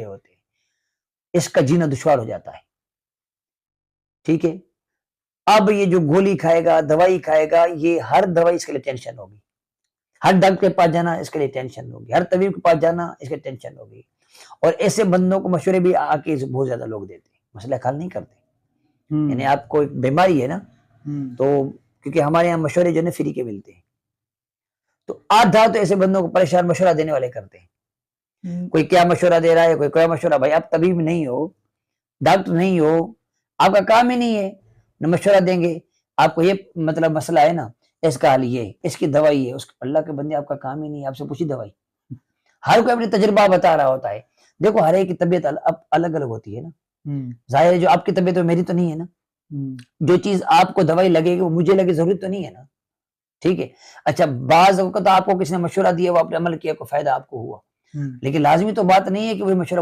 ہوتے ہیں، اس کا جینا دشوار ہو جاتا ہے، ٹھیک ہے۔ اب یہ جو گولی کھائے گا، دوائی کھائے گا، یہ ہر دوائی اس کے لیے ٹینشن ہوگی، ہر ڈاکٹر کے پاس جانا اس کے لیے ٹینشن ہوگی، ہر طبیب کے پاس جانا اس کے ٹینشن ہوگی، اور ایسے بندوں کو مشورے بھی آ کے بہت زیادہ لوگ دیتے ہیں، مسئلہ حل نہیں کرتے۔ یعنی آپ کو ایک بیماری ہے نا، تو کیونکہ ہمارے یہاں مشورے جو ہے فری کے ملتے ہیں، تو آدھا تو ایسے بندوں کو پریشان مشورہ دینے والے کرتے ہیں، کوئی کیا مشورہ دے رہا ہے، کوئی کیا مشورہ۔ بھائی آپ طبیب نہیں ہو، ڈاکٹر نہیں ہو، آپ کا کام ہی نہیں ہے نہ مشورہ دیں گے، آپ کو یہ مطلب مسئلہ ہے نا، اس کا حل یہ، اس کی دوائی ہے، اللہ کے بندے آپ کا کام ہی نہیں ہے، آپ سے پوچھی دوائی۔ ہر کوئی اپنی تجربہ بتا رہا ہوتا ہے، دیکھو ہر ایک کی طبیعت الگ الگ ہوتی ہے نا، ظاہر ہے جو آپ کی طبیعت ہے میری تو نہیں ہے نا، جو چیز آپ کو دوائی لگے گی وہ مجھے لگے ضروری تو نہیں ہے نا، ٹھیک ہے۔ اچھا بعض اوقات آپ کو کسی نے مشورہ دیا، وہ آپ نے عمل کیا، کوئی فائدہ آپ کو ہوا، لیکن لازمی تو بات نہیں ہے کہ وہ مشورہ